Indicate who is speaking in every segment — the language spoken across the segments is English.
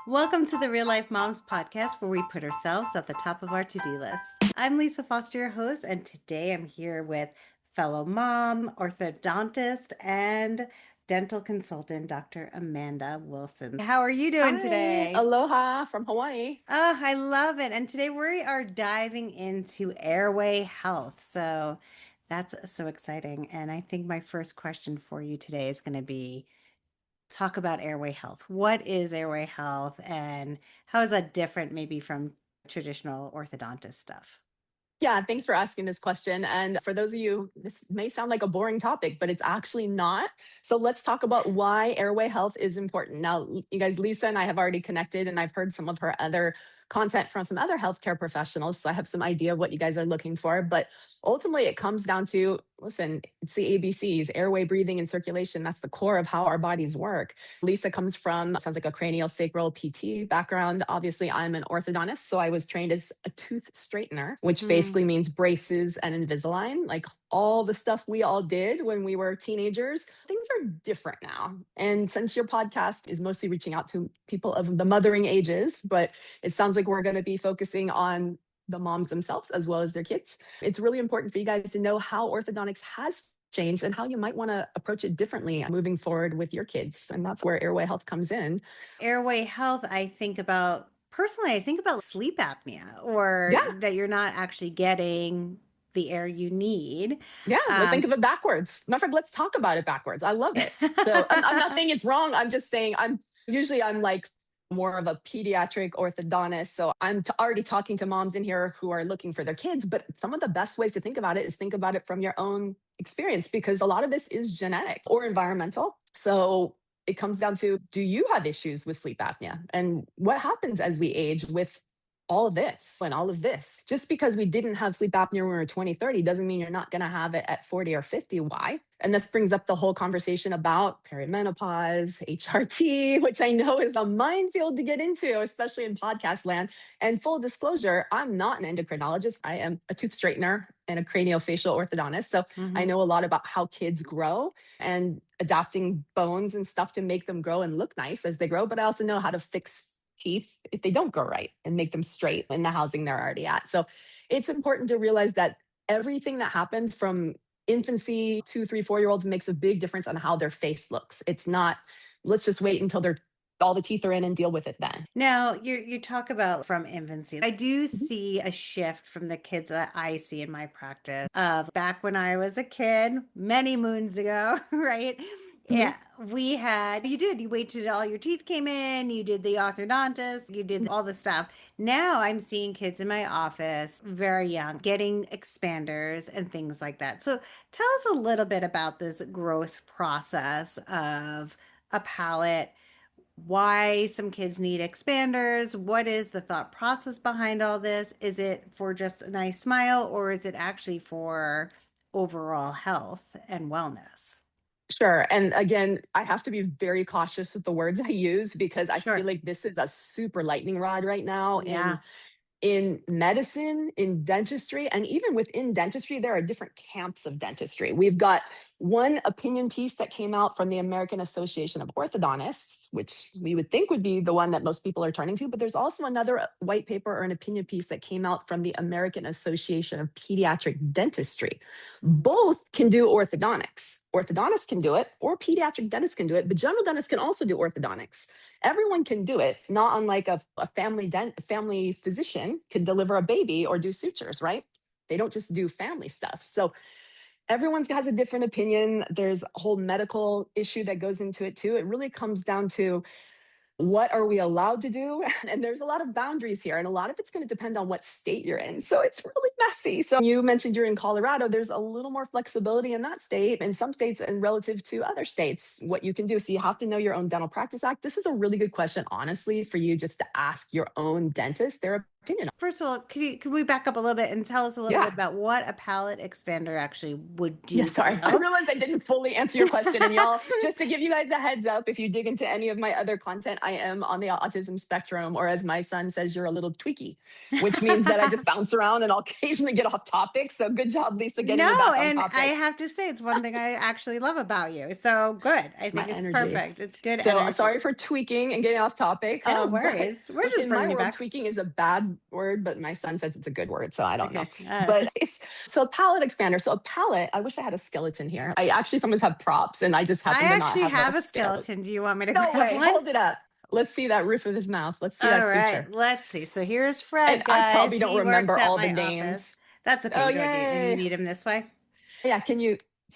Speaker 1: Welcome to the Real Life Moms podcast, where we put ourselves at the top of our to-do list. I'm Lisa Foster, your host, and today I'm here with fellow mom, orthodontist, and dental consultant, Dr. Amanda Wilson. How are you doing
Speaker 2: Hi,
Speaker 1: today?
Speaker 2: aloha from Hawaii.
Speaker 1: Oh, I love it. And today we are diving into airway health. So that's so exciting. And I think my first question for you today is going to be talk about airway health. What is airway health and how is that different maybe from traditional orthodontist stuff?
Speaker 2: Yeah, thanks for asking this question. And for those of you, this may sound like a boring topic, but it's actually not. So let's talk about why airway health is important. Now, you guys, Lisa and I have already connected, and I've heard some of her other content from some other healthcare professionals. So I have some idea of what you guys are looking for. But ultimately, it comes down to listen, it's the ABCs: airway, breathing, and circulation. That's the core of how our bodies work. Lisa comes from, sounds like a cranial sacral PT background. Obviously, I'm an orthodontist, so I was trained as a tooth straightener, which
Speaker 1: Mm,
Speaker 2: basically means braces and Invisalign, like all the stuff we all did when we were teenagers. Things are different now. And since your podcast is mostly reaching out to people of the mothering ages, but it sounds like we're going to be focusing on the moms themselves as well as their kids. It's really important for you guys to know how orthodontics has changed and how you might want to approach it differently moving forward with your kids. And that's where airway health comes in.
Speaker 1: airway health, I think about personally, I think about sleep apnea or
Speaker 2: Yeah.
Speaker 1: that you're not actually getting the air you need.
Speaker 2: Yeah. Let's think
Speaker 1: Um,
Speaker 2: of it backwards. Matter of fact, let's talk about it backwards. I love it. So I'm not saying it's wrong. I'm just saying I'm like more of a pediatric orthodontist. So I'm already talking to moms in here who are looking for their kids. But some of the best ways to think about it is think about it from your own experience, because a lot of this is genetic or environmental. So it comes down to, do you have issues with sleep apnea? And what happens as we age with all of this and all of this? Just because we didn't have sleep apnea when we were 20, 30 doesn't mean you're not going to have it at 40 or 50. Why? And this brings up the whole conversation about perimenopause, HRT, which I know is a minefield to get into, especially in podcast land. And full disclosure, I'm not an endocrinologist. I am a tooth straightener and a craniofacial orthodontist. So I
Speaker 1: mhm.
Speaker 2: know a lot about how kids grow and adapting bones and stuff to make them grow and look nice as they grow. But I also know how to fix teeth if they don't grow right and make them straight in the housing they're already at. So it's important to realize that everything that happens from infancy, 2, 3, 4-year-olds makes a big difference on how their face looks. It's not, let's just wait until they're all the teeth are in and deal with it then.
Speaker 1: Now, you talk about from infancy. I do
Speaker 2: Mhm.
Speaker 1: see a shift from the kids that I see in my practice of back when I was a kid, many moons ago, right?
Speaker 2: Mhm.
Speaker 1: Yeah, you waited till all your teeth came in, you did the orthodontist, you did all the stuff. Now I'm seeing kids in my office, very young, getting expanders and things like that. So tell us a little bit about this growth process of a palate, why some kids need expanders. What is the thought process behind all this? Is it for just a nice smile or is it actually for overall health and wellness?
Speaker 2: Sure. And again, I have to be very cautious with the words I use, because I feel
Speaker 1: Sure.
Speaker 2: like this is a super lightning rod right now
Speaker 1: Yeah.
Speaker 2: in medicine, in dentistry, and even within dentistry, there are different camps of dentistry. We've got one opinion piece that came out from the American Association of Orthodontists, which we would think would be the one that most people are turning to, but there's also another white paper or an opinion piece that came out from the American Association of Pediatric Dentistry. Both can do orthodontics. Orthodontists can do it, or pediatric dentists can do it, but general dentists can also do orthodontics. Everyone can do it, not unlike a family physician could deliver a baby or do sutures, right? They don't just do family stuff. So everyone has a different opinion. There's a whole medical issue that goes into it too. It really comes down to, what are we allowed to do? And there's a lot of boundaries here, and a lot of it's going to depend on what state you're in. So it's really messy. So you mentioned you're in Colorado. There's a little more flexibility in that state, in some states, and relative to other states, what you can do. So you have to know your own dental practice act. This is a really good question, honestly, for you just to ask your own dentist, therapist, opinion.
Speaker 1: First of all, can we back up a little bit and tell us a little bit
Speaker 2: Yeah.
Speaker 1: about what a palate expander actually would
Speaker 2: Yeah,
Speaker 1: do to the
Speaker 2: sorry. I
Speaker 1: adult?
Speaker 2: realized I didn't fully answer your question. And y'all, just to give you guys a heads up, if you dig into any of my other content, I am on the autism spectrum, or as my son says, you're a little tweaky, which means that I just bounce around and I'll occasionally get off topic. So good job, Lisa, getting
Speaker 1: No,
Speaker 2: me back on
Speaker 1: and I
Speaker 2: topic.
Speaker 1: have to say it's one thing I actually love about you. So good. I
Speaker 2: It's my
Speaker 1: think it's
Speaker 2: energy.
Speaker 1: perfect. It's good
Speaker 2: So
Speaker 1: energy.
Speaker 2: sorry for tweaking and getting off topic.
Speaker 1: No
Speaker 2: But
Speaker 1: worries. We're just
Speaker 2: in my
Speaker 1: bringing you
Speaker 2: world,
Speaker 1: back.
Speaker 2: tweaking is a bad word, but my son says it's a good word. So I don't know.
Speaker 1: Okay.
Speaker 2: But it's so a palate expander. So a palate, I wish I had a skeleton here. I actually sometimes have props and I just
Speaker 1: I
Speaker 2: happen to not
Speaker 1: actually
Speaker 2: have a
Speaker 1: have a
Speaker 2: skeleton.
Speaker 1: skeleton. Do you want me to
Speaker 2: No
Speaker 1: grab
Speaker 2: way.
Speaker 1: one?
Speaker 2: Hold it up. Let's see that roof of his mouth. Let's see
Speaker 1: All
Speaker 2: that
Speaker 1: right.
Speaker 2: suture.
Speaker 1: Let's see. So here's
Speaker 2: And
Speaker 1: Fred,
Speaker 2: I
Speaker 1: guys.
Speaker 2: probably don't
Speaker 1: He works
Speaker 2: remember
Speaker 1: at
Speaker 2: all the
Speaker 1: my office.
Speaker 2: names.
Speaker 1: That's okay.
Speaker 2: Oh,
Speaker 1: You don't need, and you
Speaker 2: yay.
Speaker 1: need him this way.
Speaker 2: Yeah. Can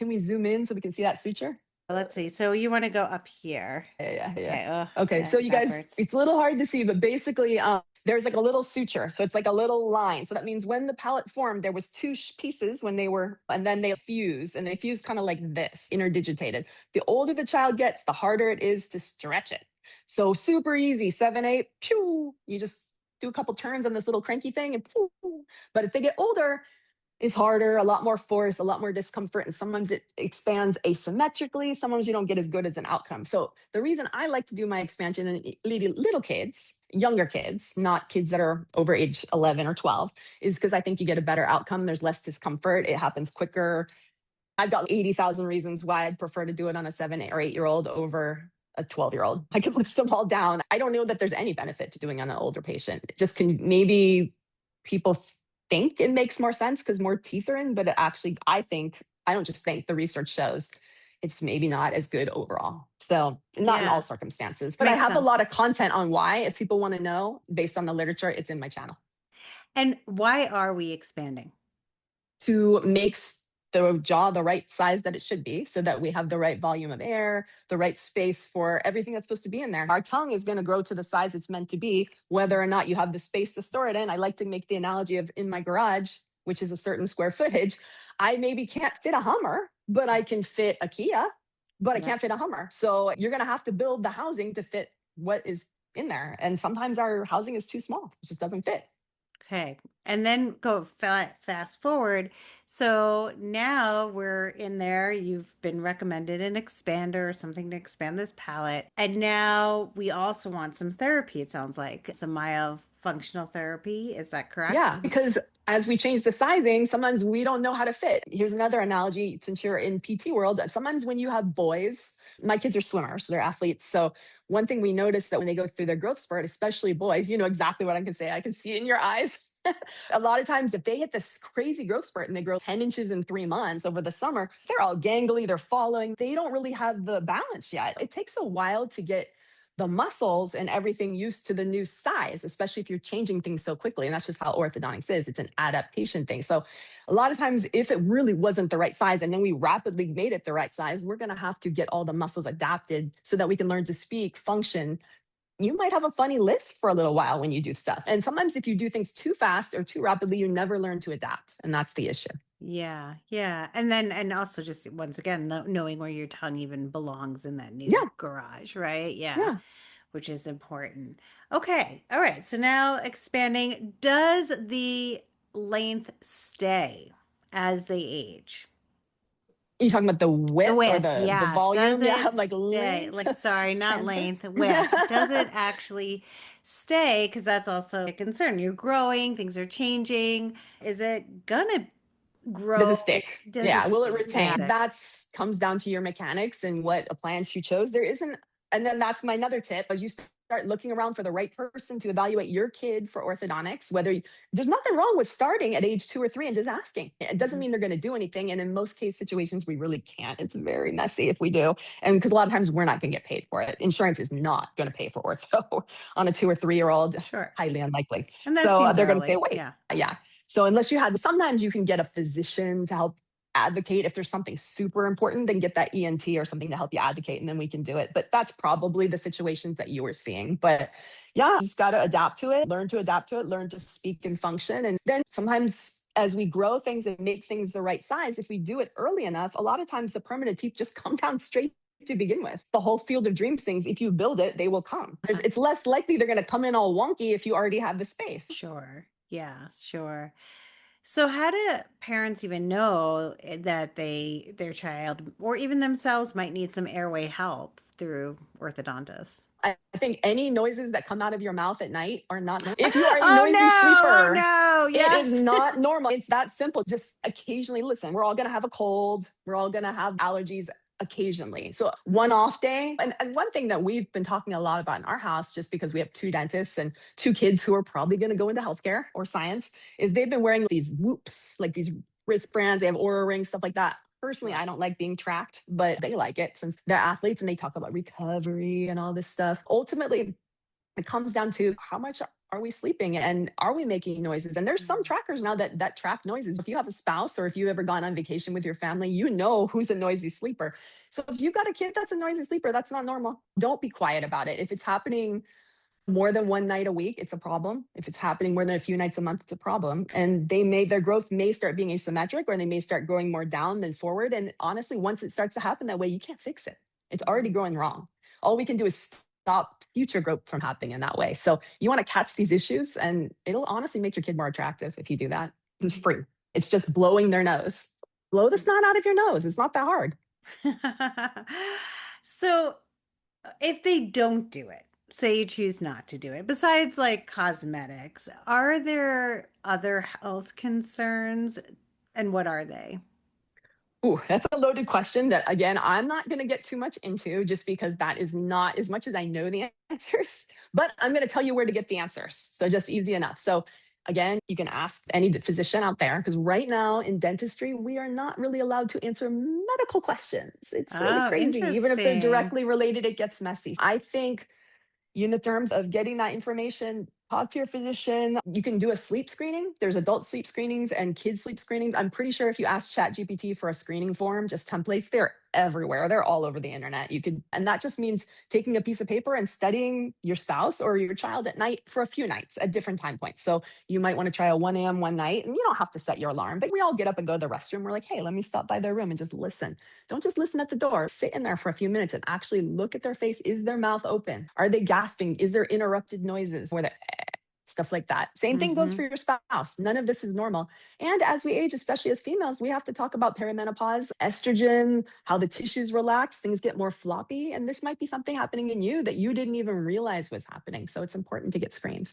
Speaker 2: we zoom in so we can see that suture?
Speaker 1: Let's see. So you want to go up here.
Speaker 2: Yeah.
Speaker 1: Okay. Oh,
Speaker 2: Okay, so you
Speaker 1: that
Speaker 2: guys,
Speaker 1: hurts.
Speaker 2: it's a little hard to see, but basically, there's like a little suture. So it's like a little line. So that means when the palate formed, there was two pieces when they were, and then they fuse, and they fuse kind of like this, interdigitated. The older the child gets, the harder it is to stretch it. So super easy, 7, 8, pew. You just do a couple turns on this little cranky thing, and pew. But if they get older, is harder, a lot more force, a lot more discomfort, and sometimes it expands asymmetrically. Sometimes you don't get as good as an outcome. So the reason I like to do my expansion in little kids, younger kids, not kids that are over age 11 or 12, is because I think you get a better outcome. There's less discomfort. It happens quicker. I've got 80,000 reasons why I'd prefer to do it on a 7 or 8 year old over a 12-year old. I could list them all down. I don't know that there's any benefit to doing on an older patient. It just can maybe people think it makes more sense because more teeth are in, but it actually, I don't just think, the research shows it's maybe not as good overall. So, not in all
Speaker 1: Yeah.
Speaker 2: circumstances, but I
Speaker 1: Makes
Speaker 2: have a
Speaker 1: sense.
Speaker 2: lot of content on why. If people want to know based on the literature, it's in my channel.
Speaker 1: And why are we expanding?
Speaker 2: To make the jaw the right size that it should be so that we have the right volume of air, the right space for everything that's supposed to be in there. Our tongue is going to grow to the size it's meant to be, whether or not you have the space to store it in. I like to make the analogy of in my garage, which is a certain square footage. I maybe can't fit a Hummer, but I can fit a Kia, but I
Speaker 1: Yeah.
Speaker 2: can't fit a Hummer. So you're going to have to build the housing to fit what is in there. And sometimes our housing is too small, it just doesn't fit.
Speaker 1: Okay. And then go fast forward. So now we're in there. You've been recommended an expander or something to expand this palate. And now we also want some therapy, it sounds like some myofunctional therapy. Is that correct?
Speaker 2: Yeah, because as we change the sizing, sometimes we don't know how to fit. Here's another analogy since you're in PT world. Sometimes when you have boys, my kids are swimmers, they're athletes. So one thing we notice that when they go through their growth spurt, especially boys, you know exactly what I can say. I can see it in your eyes. A lot of times, if they hit this crazy growth spurt and they grow 10 inches in 3 months over the summer, they're all gangly, they're falling. They don't really have the balance yet. It takes a while to get the muscles and everything used to the new size, especially if you're changing things so quickly. And that's just how orthodontics is. It's an adaptation thing. So a lot of times, if it really wasn't the right size and then we rapidly made it the right size, we're going to have to get all the muscles adapted so that we can learn to speak, function. You might have a funny list for a little while when you do stuff. And sometimes if you do things too fast or too rapidly, you never learn to adapt. And that's the issue.
Speaker 1: Yeah, yeah. And then, and also just once again, knowing where your tongue even belongs in that new
Speaker 2: Yeah.
Speaker 1: garage, right? Yeah,
Speaker 2: Yeah.
Speaker 1: which is important. Okay, all right. So now expanding, does the length stay as they age?
Speaker 2: You talking about the
Speaker 1: The
Speaker 2: width or
Speaker 1: width,
Speaker 2: the
Speaker 1: yes. Does
Speaker 2: volume? Yeah,
Speaker 1: it
Speaker 2: I'm like
Speaker 1: stay?
Speaker 2: length.
Speaker 1: Like, sorry,
Speaker 2: It's
Speaker 1: not
Speaker 2: transverse.
Speaker 1: length, width. Does it actually stay? Because that's also a concern. You're growing, things are changing. Is it gonna
Speaker 2: Does
Speaker 1: grow?
Speaker 2: it stick?
Speaker 1: Does
Speaker 2: Yeah.
Speaker 1: it
Speaker 2: Will it
Speaker 1: stick?
Speaker 2: retain? That's comes down to your mechanics and what appliance you chose. There isn't, and then that's my another tip as you start looking around for the right person to evaluate your kid for orthodontics, there's nothing wrong with starting at age 2 or 3 and just asking. It doesn't
Speaker 1: Mhm.
Speaker 2: mean they're going to do anything. And in most case situations, we really can't. It's very messy if we do. And because a lot of times we're not going to get paid for it. Insurance is not going to pay for ortho on a 2 or 3 year old,
Speaker 1: Sure.
Speaker 2: highly unlikely.
Speaker 1: And that
Speaker 2: So
Speaker 1: seems
Speaker 2: they're going to say,
Speaker 1: early.
Speaker 2: wait,
Speaker 1: Yeah.
Speaker 2: yeah. So unless you had, sometimes you can get a physician to help advocate. If there's something super important, then get that ENT or something to help you advocate, and then we can do it. But that's probably the situations that you were seeing. But yeah, you just got to adapt to it, learn to speak and function. And then sometimes as we grow things and make things the right size, if we do it early enough, a lot of times the permanent teeth just come down straight to begin with. The whole field of dreams things, if you build it, they will come. It's less likely they're going to come in all wonky if you already have the space.
Speaker 1: Sure. Yeah, sure. So how do parents even know that their child or even themselves might need some airway help through orthodontists?
Speaker 2: I think any noises that come out of your mouth at night are not normal. If you are a
Speaker 1: Oh
Speaker 2: noisy
Speaker 1: no, oh
Speaker 2: sleeper,
Speaker 1: no,
Speaker 2: it is
Speaker 1: yes.
Speaker 2: not normal. It's that simple. Just occasionally listen. We're all going to have a cold. We're all going to have allergies occasionally. So one off day. And one thing that we've been talking a lot about in our house, just because we have two dentists and two kids who are probably going to go into healthcare or science, is they've been wearing these whoops, like these wristbands. They have Aura rings, stuff like that. Personally, I don't like being tracked, but they like it since they're athletes and they talk about recovery and all this stuff. Ultimately, it comes down to how much are we sleeping and are we making noises? And there's some
Speaker 1: Mm.
Speaker 2: trackers now that track noises. If you have a spouse or if you've ever gone on vacation with your family, you know who's a noisy sleeper. So if you've got a kid that's a noisy sleeper, that's not normal. Don't be quiet about it. If it's happening more than one night a week, it's a problem. If it's happening more than a few nights a month, it's a problem. And their growth may start being asymmetric or they may start growing more down than forward. And honestly, once it starts to happen that way, you can't fix it. It's already growing wrong. All we can do is stop future growth from happening in that way. So you want to catch these issues and it'll honestly make your kid more attractive if you do that. It's free. It's just blowing their nose. Blow the snot out of your nose. It's not that hard.
Speaker 1: So if they don't do it, say you choose not to do it, besides like cosmetics, are there other health concerns and what are they?
Speaker 2: Ooh, that's a loaded question that, again, I'm not going to get too much into just because that is not as much as I know the answers, but I'm going to tell you where to get the answers. So just easy enough. So again, you can ask any physician out there because right now in dentistry, we are not really allowed to answer medical questions. It's really
Speaker 1: Oh,
Speaker 2: crazy. Even if they're
Speaker 1: interesting.
Speaker 2: directly related, it gets messy. I think in the terms of getting that information, talk to your physician. You can do a sleep screening. There's adult sleep screenings and kids sleep screenings. I'm pretty sure if you ask ChatGPT for a screening form, just templates, they're everywhere. They're all over the internet. You could, and that just means taking a piece of paper and studying your spouse or your child at night for a few nights at different time points. So you might want to try a 1 a.m. one night, and you don't have to set your alarm, but we all get up and go to the restroom. We're like, hey, let me stop by their room and just listen. Don't just listen at the door. Sit in there for a few minutes and actually look at their face. Is their mouth open? Are they gasping? Is there interrupted noises? Or stuff like that. Same thing goes
Speaker 1: Hmm.
Speaker 2: for your spouse. None of this is normal. And as we age, especially as females, we have to talk about perimenopause, estrogen, how the tissues relax, things get more floppy. And this might be something happening in you that you didn't even realize was happening. So it's important to get screened.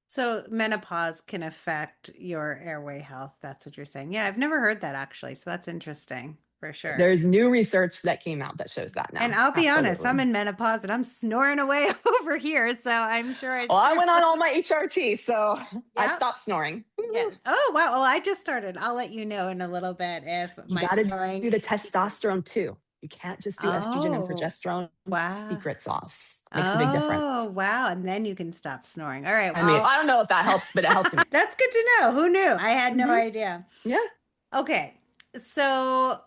Speaker 1: So menopause can affect your airway health. That's what you're saying. Yeah, I've never heard that actually. So that's interesting for sure.
Speaker 2: There's new research that came out that shows that
Speaker 1: And
Speaker 2: now.
Speaker 1: I'll be honest, I'm
Speaker 2: Absolutely.
Speaker 1: in menopause and I'm snoring away over here. So I'm sure
Speaker 2: Well,
Speaker 1: it's
Speaker 2: I
Speaker 1: true.
Speaker 2: went on all my HRT, so I
Speaker 1: Yeah.
Speaker 2: stopped snoring.
Speaker 1: Yeah. Oh, wow. Well, I just started. I'll let you know in a little bit if
Speaker 2: You
Speaker 1: my
Speaker 2: got to
Speaker 1: snoring.
Speaker 2: do the testosterone too. You can't just do estrogen and
Speaker 1: Oh,
Speaker 2: progesterone.
Speaker 1: wow.
Speaker 2: Secret sauce makes a big
Speaker 1: Oh,
Speaker 2: difference.
Speaker 1: wow. And then you can stop snoring. All right.
Speaker 2: I mean,
Speaker 1: Well,
Speaker 2: I don't know if that helps, but it helped me.
Speaker 1: that's good to know. Who knew? I had no
Speaker 2: Hmm.
Speaker 1: idea.
Speaker 2: Yeah.
Speaker 1: Okay. So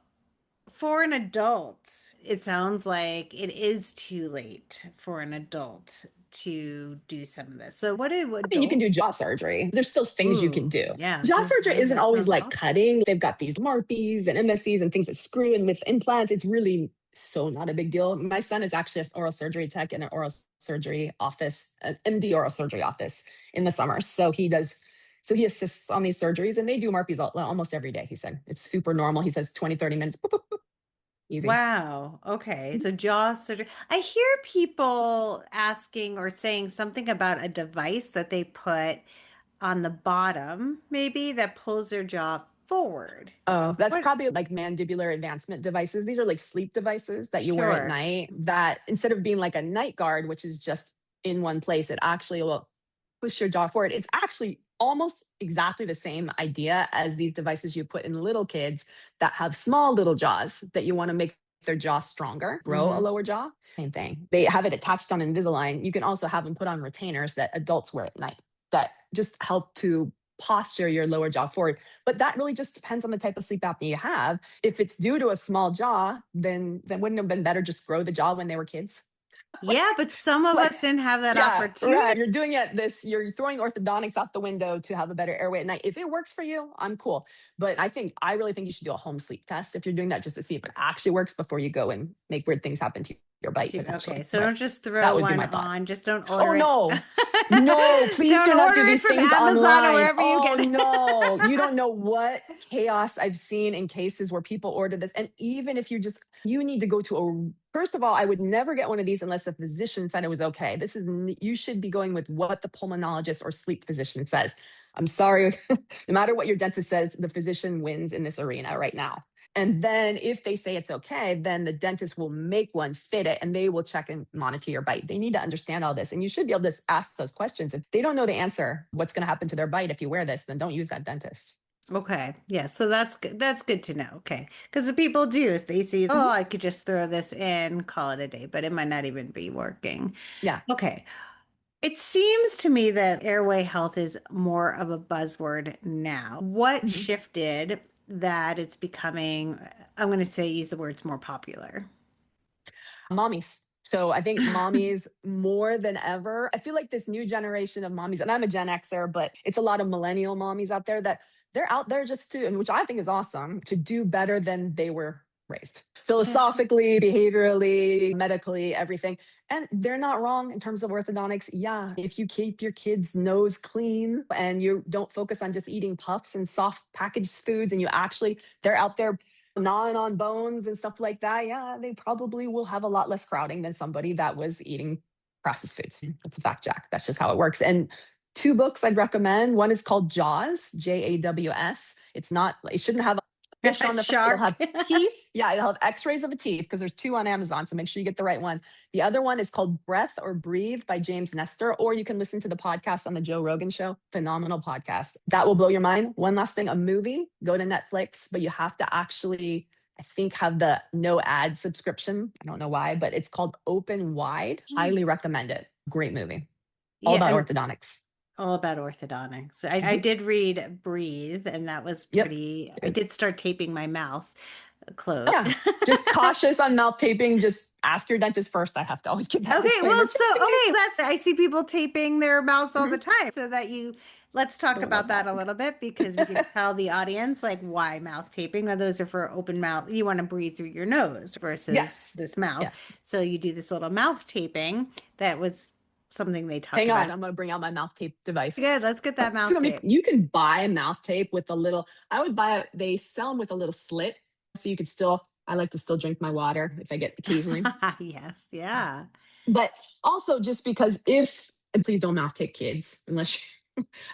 Speaker 1: for an adult, it sounds like it is too late for an adult to do some of this. So what do
Speaker 2: I mean, you can do
Speaker 1: adults?
Speaker 2: jaw surgery. There's still things you can
Speaker 1: Ooh,
Speaker 2: do.
Speaker 1: yeah.
Speaker 2: Jaw surgery isn't
Speaker 1: That
Speaker 2: always
Speaker 1: sounds
Speaker 2: like
Speaker 1: awesome.
Speaker 2: cutting. They've got these MARPs and MSCs and things that screw in with implants. It's really so not a big deal. My son is actually an oral surgery tech in an oral surgery office, an MD oral surgery office in the summer. So he assists on these surgeries and they do MARPs almost every day, he said. It's super normal. He says 20, 30 minutes, boop, boop, boop, easy.
Speaker 1: Wow. Okay. So jaw surgery. I hear people asking or saying something about a device that they put on the bottom, maybe that pulls their jaw forward.
Speaker 2: Oh, that's
Speaker 1: What?
Speaker 2: probably like mandibular advancement devices. These are like sleep devices that you wear at
Speaker 1: Sure.
Speaker 2: night that instead of being like a night guard, which is just in one place, it actually will push your jaw forward. It's actually almost exactly the same idea as these devices you put in little kids that have small little jaws that you want to make their jaw stronger, grow a
Speaker 1: Hmm.
Speaker 2: lower jaw. Same thing. They have it attached on Invisalign. You can also have them put on retainers that adults wear at night that just help to posture your lower jaw forward. But that really just depends on the type of sleep apnea you have. If it's due to a small jaw, then wouldn't it have been better just grow the jaw when they were kids?
Speaker 1: Yeah, but some of
Speaker 2: Like,
Speaker 1: us didn't have that
Speaker 2: yeah,
Speaker 1: opportunity.
Speaker 2: right. You're doing it you're throwing orthodontics out the window to have a better airway at night. If it works for you, I'm cool. But I really think you should do a home sleep test if you're doing that, just to see if it actually works before you go and make weird things happen to your bite
Speaker 1: Okay,
Speaker 2: potentially.
Speaker 1: so
Speaker 2: But
Speaker 1: don't just
Speaker 2: that
Speaker 1: throw
Speaker 2: would be
Speaker 1: one
Speaker 2: my thought.
Speaker 1: on. Just don't
Speaker 2: Oh
Speaker 1: order it.
Speaker 2: no. No, please
Speaker 1: Don't
Speaker 2: do not
Speaker 1: order
Speaker 2: do
Speaker 1: it
Speaker 2: these
Speaker 1: from
Speaker 2: things
Speaker 1: Amazon or
Speaker 2: online.
Speaker 1: wherever you
Speaker 2: Oh
Speaker 1: get it.
Speaker 2: no, you don't know what chaos I've seen in cases where people order this. And even if you need to go to first of all, I would never get one of these unless a physician said it was okay. You should be going with what the pulmonologist or sleep physician says. I'm sorry, no matter what your dentist says, the physician wins in this arena right now. And then if they say it's okay, then the dentist will make one, fit it, and they will check and monitor your bite. They need to understand all this. And you should be able to ask those questions. If they don't know the answer, what's going to happen to their bite if you wear this, then don't use that dentist.
Speaker 1: Okay. Yeah. So that's good. That's good to know. Okay. Because the people do is they see, oh,
Speaker 2: Mhm.
Speaker 1: I could just throw this in, call it a day, but it might not even be working.
Speaker 2: Yeah.
Speaker 1: Okay. It seems to me that airway health is more of a buzzword now. What
Speaker 2: Mhm.
Speaker 1: shifted that it's becoming, I'm going to say, use the words more popular?
Speaker 2: Mommies. So I think mommies more than ever. I feel like this new generation of mommies, and I'm a Gen Xer, but it's a lot of millennial mommies out there that they're out there just to, and which I think is awesome, to do better than they were raised
Speaker 1: Yeah, sure.
Speaker 2: philosophically, behaviorally, medically, everything. And they're not wrong in terms of orthodontics. Yeah, if you keep your kid's nose clean and you don't focus on just eating puffs and soft packaged foods, and they're out there gnawing on bones and stuff like that, yeah, they probably will have a lot less crowding than somebody that was eating processed foods. That's a fact, Jack. That's just how it works. And two books I'd recommend. One is called Jaws, Jaws. It shouldn't have a fish on the front. It'll
Speaker 1: Shark.
Speaker 2: have teeth. Yeah, it'll have x-rays of a teeth because there's two on Amazon. So make sure you get the right one. The other one is called Breath or Breathe by James Nestor, or you can listen to the podcast on the Joe Rogan show. Phenomenal podcast. That will blow your mind. One last thing, a movie, go to Netflix, but you have to actually, I think, have the no ad subscription. I don't know why, but it's called Open Wide. Highly recommend it. Great movie. All
Speaker 1: Yeah,
Speaker 2: about
Speaker 1: and
Speaker 2: orthodontics.
Speaker 1: all about orthodontics. I
Speaker 2: Mhm.
Speaker 1: did read Breathe, and that was
Speaker 2: Yep.
Speaker 1: pretty. I
Speaker 2: Good.
Speaker 1: did start taping my mouth
Speaker 2: Oh,
Speaker 1: closed.
Speaker 2: yeah. Just cautious on mouth taping. Just ask your dentist first. I have to always give that
Speaker 1: Okay,
Speaker 2: disclaimer
Speaker 1: well,
Speaker 2: just in case.
Speaker 1: that's I see people taping their mouths all the
Speaker 2: Mhm.
Speaker 1: time. So that you let's talk
Speaker 2: Don't love
Speaker 1: about that
Speaker 2: that.
Speaker 1: a little bit because we can tell the audience like why mouth taping. Now those are for open mouth. You want to breathe through your nose versus
Speaker 2: Yes.
Speaker 1: this mouth.
Speaker 2: Yes.
Speaker 1: So you do this little mouth taping. That was something they talked
Speaker 2: Hang
Speaker 1: about.
Speaker 2: on. I'm going to bring out my mouth tape device.
Speaker 1: Good, let's get that mouth
Speaker 2: So, I mean,
Speaker 1: tape.
Speaker 2: you can buy mouth tape with a little, I would buy it, they sell them with a little slit. So you could still, I like to still drink my water if I get occasionally.
Speaker 1: Yes, yeah.
Speaker 2: But also just because and please don't mouth tape kids unless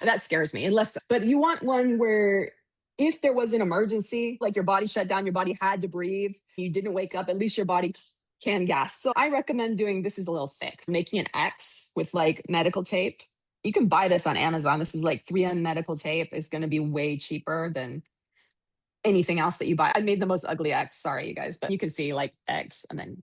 Speaker 2: that scares me. But you want one where if there was an emergency, like your body shut down, your body had to breathe, you didn't wake up, at least your body can gasp. So I recommend doing, this is a little thick, making an X with like medical tape. You can buy this on Amazon. This is like 3M medical tape. It's going to be way cheaper than anything else that you buy. I made the most ugly X. Sorry, you guys, but you can see like X and then.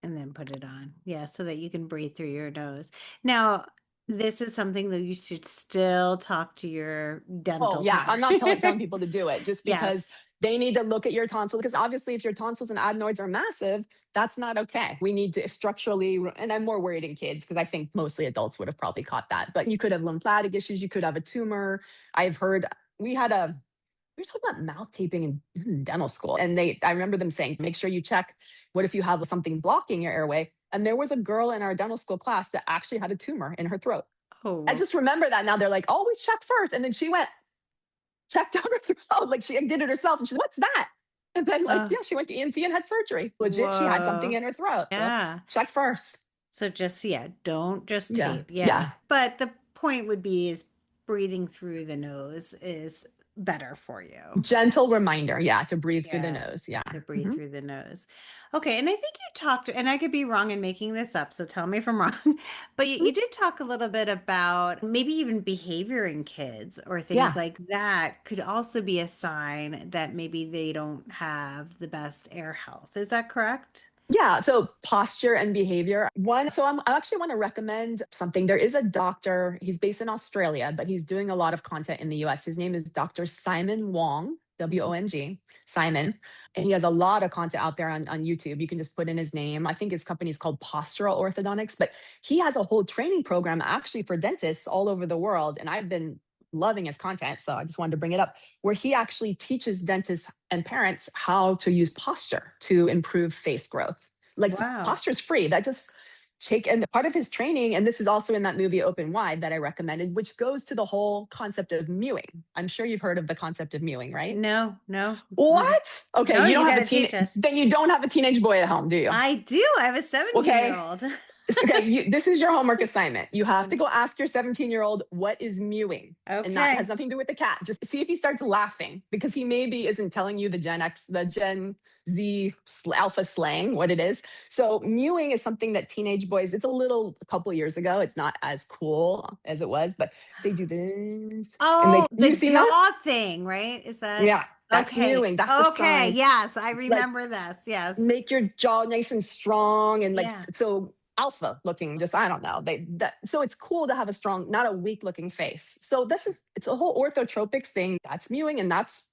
Speaker 1: And then put it on. Yeah, so that you can breathe through your nose. Now, this is something that you should still talk to your
Speaker 2: Oh,
Speaker 1: dental
Speaker 2: yeah.
Speaker 1: plan.
Speaker 2: I'm not telling people to do it just because
Speaker 1: Yes.
Speaker 2: they need to look at your tonsil. Because obviously, if your tonsils and adenoids are massive, that's not okay. We need to structurally, and I'm more worried in kids because I think mostly adults would have probably caught that. But you could have lymphatic issues. You could have a tumor. I've heard we had a, we were talking about mouth taping in dental school. And I remember them saying, make sure you check what if you have something blocking your airway. And there was a girl in our dental school class that actually had a tumor in her throat. I
Speaker 1: Oh,
Speaker 2: just remember that now. They're like, always check first. And then she went, checked out her throat. Like she did it herself. And she's, what's that? And then like,
Speaker 1: uh,
Speaker 2: yeah, she went to ENT and had surgery. Legit, she had something
Speaker 1: whoa.
Speaker 2: in her throat. So
Speaker 1: Yeah.
Speaker 2: check first.
Speaker 1: So just, yeah, don't just
Speaker 2: Yeah.
Speaker 1: tape. Yeah.
Speaker 2: Yeah.
Speaker 1: But the point would be is breathing through the nose is better for you.
Speaker 2: Gentle reminder. Yeah. To breathe through the
Speaker 1: Yeah,
Speaker 2: nose. Yeah.
Speaker 1: to breathe
Speaker 2: Mhm.
Speaker 1: through the nose. Okay, and I think you talked, and I could be wrong in making this up, so tell me if I'm wrong, but you did talk a little bit about maybe even behavior in kids or things
Speaker 2: Yeah.
Speaker 1: like that could also be a sign that maybe they don't have the best air health. Is that correct?
Speaker 2: Yeah, so posture and behavior. I actually want to recommend something. There is a doctor, he's based in Australia, but he's doing a lot of content in the US. His name is Dr. Simon Wong. WONG, Simon. And he has a lot of content out there on YouTube. You can just put in his name. I think his company is called Postural Orthodontics, but he has a whole training program actually for dentists all over the world. And I've been loving his content. So I just wanted to bring it up, where he actually teaches dentists and parents how to use posture to improve face growth. Like
Speaker 1: Wow.
Speaker 2: posture is free. That just take, and part of his training, and this is also in that movie Open Wide that I recommended, which goes to the whole concept of mewing. I'm sure you've heard of the concept of mewing, right?
Speaker 1: No, no.
Speaker 2: What? Okay,
Speaker 1: No,
Speaker 2: you
Speaker 1: you
Speaker 2: don't
Speaker 1: got
Speaker 2: have a
Speaker 1: to teach us.
Speaker 2: then you don't have a teenage boy at home, do you?
Speaker 1: I do. I have a 17-year
Speaker 2: Okay.
Speaker 1: old.
Speaker 2: Okay, this is your homework assignment. You have to go ask your 17-year-old what is mewing. And that has
Speaker 1: Okay.
Speaker 2: nothing to do with the cat. Just see if he starts laughing, because he maybe isn't telling you the Gen X, the Gen Z alpha slang, what it is. So mewing is something that teenage boys, it's a couple years ago. It's not as cool as it was, but they do this. And
Speaker 1: Oh, the
Speaker 2: you've seen that?
Speaker 1: jaw thing, right? Is that
Speaker 2: Yeah, that's
Speaker 1: okay?
Speaker 2: mewing. That's the
Speaker 1: Okay.
Speaker 2: sign.
Speaker 1: Yes, I
Speaker 2: Like,
Speaker 1: remember this. Yes.
Speaker 2: make your jaw nice and strong and like,
Speaker 1: Yeah.
Speaker 2: so alpha looking, just I don't know, so it's cool to have a strong, not a weak looking face. So it's a whole orthotropics thing. That's mewing, and that's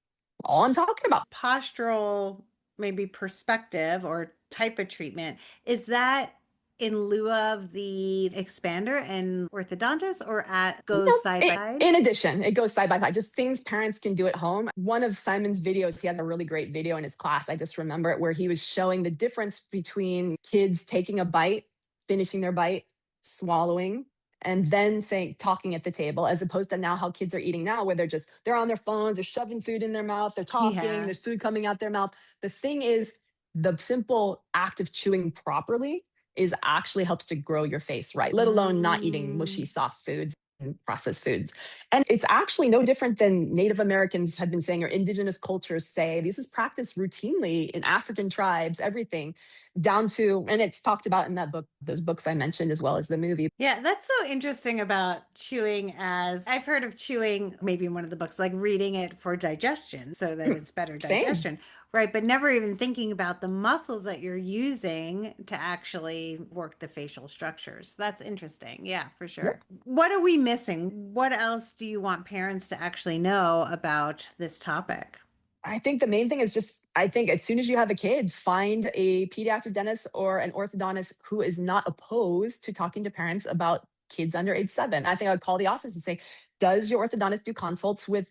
Speaker 2: all I'm talking about.
Speaker 1: Postural, maybe perspective or type of treatment. Is that in lieu of the expander and orthodontist, or at
Speaker 2: No,
Speaker 1: goes side by side?
Speaker 2: in addition, it goes side by side, just things parents can do at home. One of Simon's videos, he has a really great video in his class, I just remember it, where he was showing the difference between kids taking a bite, finishing their bite, swallowing, and then saying, talking at the table, as opposed to now how kids are eating now, where they're on their phones, they're shoving food in their mouth, they're talking,
Speaker 1: Yeah.
Speaker 2: there's food coming out their mouth. The thing is, the simple act of chewing properly is actually helps to grow your face right, let alone not eating mushy,
Speaker 1: Mm.
Speaker 2: soft foods and processed foods. And it's actually no different than Native Americans have been saying, or indigenous cultures say. This is practiced routinely in African tribes, everything down to, and it's talked about in that book, those books I mentioned, as well as the movie.
Speaker 1: Yeah, that's so interesting about chewing. As I've heard of chewing, maybe in one of the books, like reading it for digestion so that it's better
Speaker 2: Same.
Speaker 1: digestion, right? But never even thinking about the muscles that you're using to actually work the facial structures. That's interesting. Yeah, for sure.
Speaker 2: Yep.
Speaker 1: What are we missing? What else do you want parents to actually know about this topic?
Speaker 2: I think the main thing is just, I think as soon as you have a kid, find a pediatric dentist or an orthodontist who is not opposed to talking to parents about kids under age 7. I think I'd call the office and say, does your orthodontist do consults with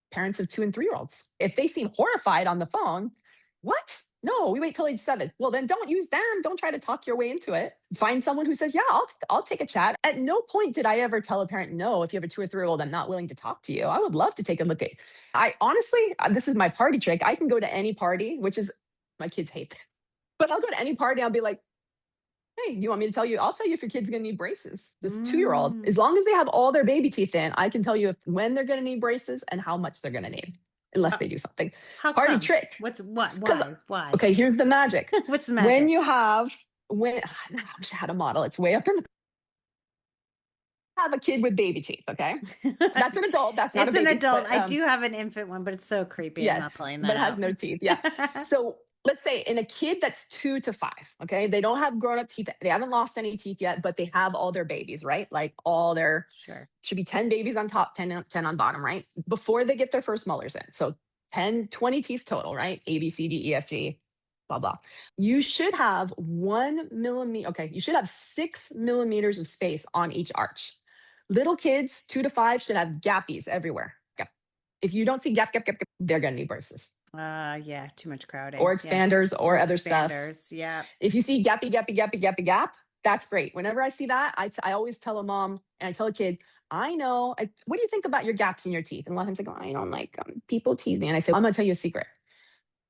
Speaker 2: parents of 2 and 3-year-olds? If they seem horrified on the phone, what? No, we wait till age 7. Well, then don't use them. Don't try to talk your way into it. Find someone who says, yeah, I'll take a chat. At no point did I ever tell a parent, no, if you have a 2 or 3-year-old, I'm not willing to talk to you. I would love to take a look at. I honestly, this is my party trick. I can go to any party, which is, my kids hate this, but I'll go to any party. I'll be like, hey, you want me to tell you? I'll tell you if your kid's going to need braces. This 2-year-old,
Speaker 1: Mm.
Speaker 2: as long as they have all their baby teeth in, I can tell you when they're going to need braces and how much they're going to need, unless
Speaker 1: Uh,
Speaker 2: they do something.
Speaker 1: How
Speaker 2: Party
Speaker 1: come?
Speaker 2: trick.
Speaker 1: What's what?
Speaker 2: Because,
Speaker 1: Why?
Speaker 2: okay, here's the magic.
Speaker 1: What's the
Speaker 2: When
Speaker 1: magic?
Speaker 2: you have, when, I wish I had a model, it's way up in the, have a kid with baby teeth, okay? That's an adult, that's not a
Speaker 1: It's an
Speaker 2: baby,
Speaker 1: adult.
Speaker 2: but
Speaker 1: I do have an infant one, but it's so creepy. I'm
Speaker 2: yes,
Speaker 1: not pulling that
Speaker 2: but it has
Speaker 1: out.
Speaker 2: no teeth. Yeah. So let's say in a kid that's 2 to 5, okay, they don't have grown up teeth. They haven't lost any teeth yet, but they have all their babies, right? Like all their,
Speaker 1: Sure.
Speaker 2: should be 10 babies on top, 10 on bottom, right? Before they get their first molars in. So 10, 20 teeth total, right? A, B, C, D, E, F, G, blah, blah. You should have 1 millimeter. Okay. You should have 6 millimeters of space on each arch. Little kids, 2 to 5, should have gappies everywhere. Gap. If you don't see gap, they're going to need braces
Speaker 1: Yeah, too much crowding.
Speaker 2: or
Speaker 1: Yeah.
Speaker 2: expanders or
Speaker 1: Or
Speaker 2: other stuff.
Speaker 1: expanders. Yeah.
Speaker 2: If you see gap, that's great. Whenever I see that, I always tell a mom and I tell a kid, I know, what do you think about your gaps in your teeth? And a lot of times they go, I don't like people tease me. And I say, I'm going to tell you a secret.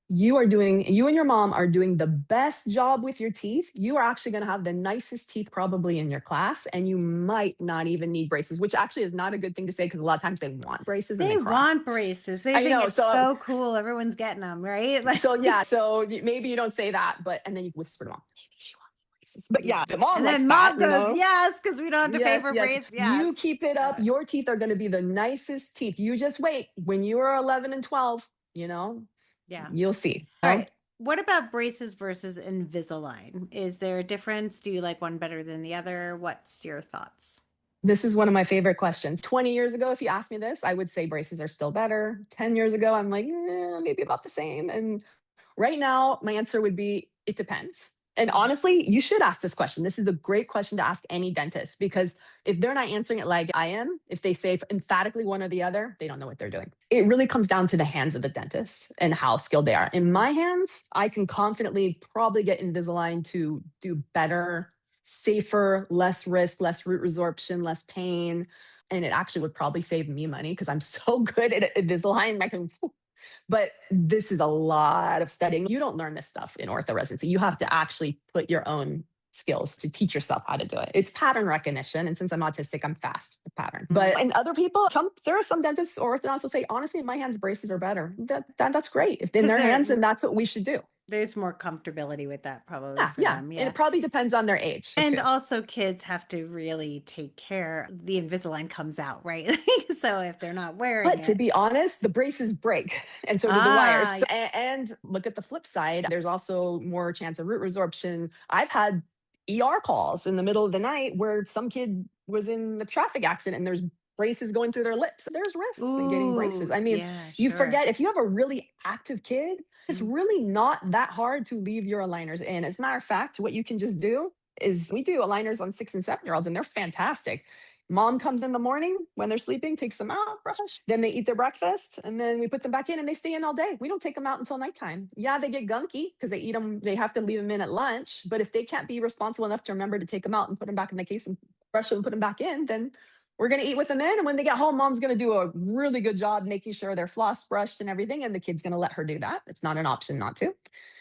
Speaker 2: You and your mom are doing the best job with your teeth. You are actually going to have the nicest teeth probably in your class, and you might not even need braces, which actually is not a good thing to say, because a lot of times they want braces and they
Speaker 1: They
Speaker 2: cry.
Speaker 1: want braces. They
Speaker 2: I
Speaker 1: think
Speaker 2: know.
Speaker 1: it's so cool. Everyone's getting them, right? Like,
Speaker 2: So yeah, so maybe you don't say that, but, and then you whisper to mom, maybe she wants braces. But yeah, the mom
Speaker 1: and
Speaker 2: likes
Speaker 1: then
Speaker 2: that,
Speaker 1: mom goes, yes, because we don't have to pay
Speaker 2: Yes,
Speaker 1: for
Speaker 2: yes.
Speaker 1: braces. Yes.
Speaker 2: You keep it up. Your teeth are going to be the nicest teeth. You just wait. When you are 11 and 12,
Speaker 1: Yeah.
Speaker 2: you'll see.
Speaker 1: All right. What about braces versus Invisalign? Is there a difference? Do you like one better than the other? What's your thoughts?
Speaker 2: This is one of my favorite questions. 20 years ago, if you asked me this, I would say braces are still better. 10 years ago, I'm like, maybe about the same. And right now, my answer would be it depends. And
Speaker 1: Mhm.
Speaker 2: honestly, you should ask this question. This is a great question to ask any dentist because if they're not answering it like I am, if they say emphatically one or the other, they don't know what they're doing. It really comes down to the hands of the dentist and how skilled they are. In my hands, I can confidently probably get Invisalign to do better, safer, less risk, less root resorption, less pain. And it actually would probably save me money because I'm so good at Invisalign. I can, but this is a lot of studying. You don't learn this stuff in ortho residency. You have to actually put your own skills to teach yourself how to do it. It's pattern recognition. And since I'm autistic, I'm fast with patterns. But and other people, there are some dentists or orthodontists will say, honestly, in my hands, braces are better. That's great. If in
Speaker 1: Because
Speaker 2: their hands, then that's what we should do.
Speaker 1: there's more comfortability with that probably
Speaker 2: Yeah,
Speaker 1: for
Speaker 2: yeah.
Speaker 1: them.
Speaker 2: And
Speaker 1: Yeah.
Speaker 2: it probably depends on their age
Speaker 1: And
Speaker 2: too.
Speaker 1: also kids have to really take care. The Invisalign comes out, right? So if they're not wearing
Speaker 2: But to
Speaker 1: it.
Speaker 2: be honest, the braces break and so do the wires.
Speaker 1: Ah,
Speaker 2: And look at the flip side, there's also more chance of root resorption. I've had ER calls in the middle of the night where some kid was in the traffic accident and there's braces going through their lips. There's risks in getting braces.
Speaker 1: ooh,
Speaker 2: I mean,
Speaker 1: yeah,
Speaker 2: you
Speaker 1: sure.
Speaker 2: forget if you have a really active kid, it's
Speaker 1: Mm.
Speaker 2: really not that hard to leave your aligners in. As a matter of fact, what you can just do is we do aligners on 6 and 7 year olds and they're fantastic. Mom comes in the morning when they're sleeping, takes them out, brush, then they eat their breakfast, and then we put them back in and they stay in all day. We don't take them out until nighttime. Yeah, they get gunky because they eat them, they have to leave them in at lunch. But if they can't be responsible enough to remember to take them out and put them back in the case and brush them and put them back in, then we're going to eat with them in. And when they get home, mom's going to do a really good job making sure they're floss brushed and everything. And the kid's going to let her do that. It's not an option not to.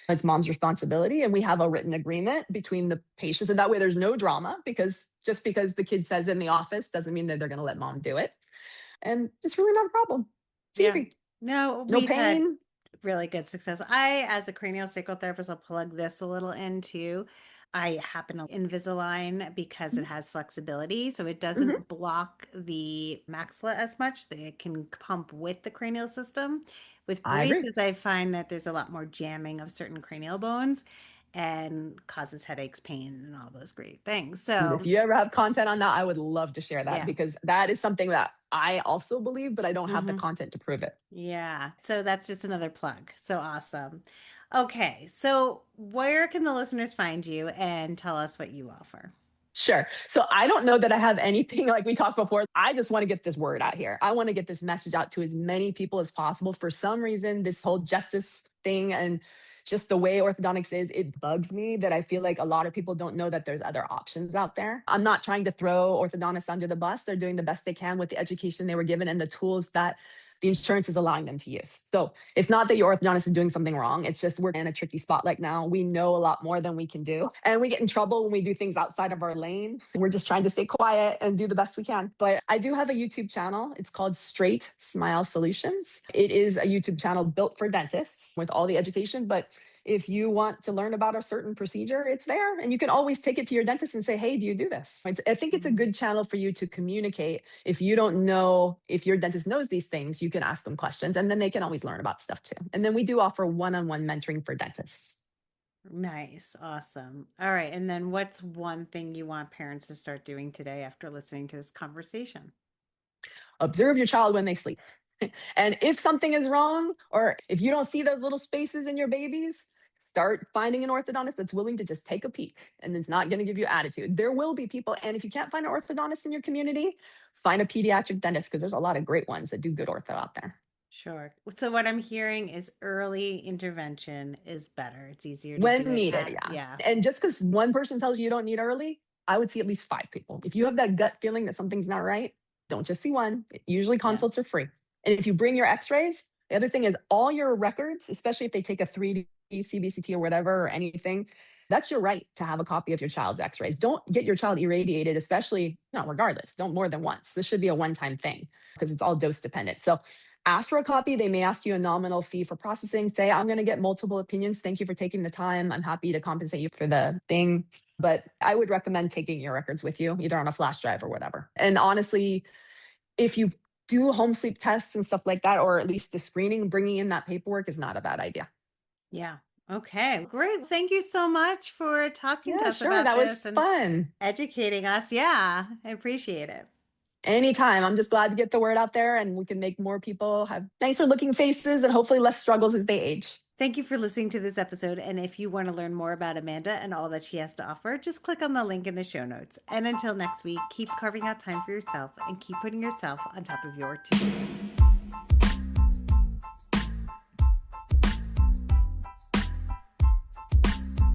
Speaker 2: It's mom's responsibility. And we have a written agreement between the patients. And that way there's no drama because just because the kid says in the office doesn't mean that they're going to let mom do it. And it's really not a problem. It's
Speaker 1: Yeah.
Speaker 2: easy.
Speaker 1: No,
Speaker 2: No
Speaker 1: we've had
Speaker 2: pain.
Speaker 1: really good success. I, as a cranial sacral therapist, I'll plug this a little in too. I happen to Invisalign because it has flexibility, so it
Speaker 2: Mhm.
Speaker 1: doesn't block the maxilla as much. It can pump with the cranial system. With
Speaker 2: I agree.
Speaker 1: braces, I find that there's a lot more jamming of certain cranial bones and causes headaches, pain, and all those great things.
Speaker 2: And if
Speaker 1: So,
Speaker 2: you ever have content on that, I would love to share that
Speaker 1: yeah.
Speaker 2: because that is something that I also believe, but I don't have the
Speaker 1: Hmm.
Speaker 2: content to prove it.
Speaker 1: Yeah. So that's just another plug. So awesome. Okay. So where can the listeners find you and tell us what you offer?
Speaker 2: Sure. So I don't know that I have anything like we talked before. I just want to get this word out here. I want to get this message out to as many people as possible. For some reason, this whole justice thing and just the way orthodontics is, it bugs me that I feel like a lot of people don't know that there's other options out there. I'm not trying to throw orthodontists under the bus. They're doing the best they can with the education they were given and the tools that the insurance is allowing them to use. So it's not that your orthodontist is doing something wrong. It's just we're in a tricky spot like now. We know a lot more than we can do. And we get in trouble when we do things outside of our lane. We're just trying to stay quiet and do the best we can. But I do have a YouTube channel. It's called Straight Smile Solutions. It is a YouTube channel built for dentists with all the education, but if you want to learn about a certain procedure, it's there. And you can always take it to your dentist and say, hey, do you do this? I think it's a
Speaker 1: Mhm.
Speaker 2: good channel for you to communicate. If you don't know if your dentist knows these things, you can ask them questions and then they can always learn about stuff too. And then we do offer one on one mentoring for dentists.
Speaker 1: Nice. Awesome. All right. And then what's one thing you want parents to start doing today after listening to this conversation?
Speaker 2: Observe your child when they sleep. And if something is wrong, or if you don't see those little spaces in your babies, start finding an orthodontist that's willing to just take a peek and it's not going to give you attitude. There will be people. And if you can't find an orthodontist in your community, find a pediatric dentist because there's a lot of great ones that do good ortho out there.
Speaker 1: Sure. So what I'm hearing is early intervention is better. It's easier to do
Speaker 2: When
Speaker 1: it
Speaker 2: needed,
Speaker 1: at,
Speaker 2: yeah.
Speaker 1: yeah.
Speaker 2: And just because one person tells you you don't need early, I would see at least 5 people. If you have that gut feeling that something's not right, don't just see one. Usually
Speaker 1: Yeah.
Speaker 2: consults are free. And if you bring your x-rays, the other thing is all your records, especially if they take a 3D CBCT or whatever or anything, that's your right to have a copy of your child's x-rays. Don't get your child irradiated, especially, no, regardless, don't more than once. This should be a one-time thing because it's all dose dependent. So ask for a copy. They may ask you a nominal fee for processing. Say, I'm going to get multiple opinions. Thank you for taking the time. I'm happy to compensate you for the thing. But I would recommend taking your records with you, either on a flash drive or whatever. And honestly, if you do home sleep tests and stuff like that, or at least the screening, bringing in that paperwork is not a bad idea.
Speaker 1: Yeah. Okay, great. Thank you so much for talking to
Speaker 2: Yeah,
Speaker 1: us
Speaker 2: sure.
Speaker 1: about
Speaker 2: That was
Speaker 1: this and
Speaker 2: fun.
Speaker 1: educating us. Yeah, I appreciate it.
Speaker 2: Anytime. I'm just glad to get the word out there and we can make more people have nicer looking faces and hopefully less struggles as they age.
Speaker 1: Thank you for listening to this episode. And if you want to learn more about Amanda and all that she has to offer, just click on the link in the show notes. And until next week, keep carving out time for yourself and keep putting yourself on top of your to do list.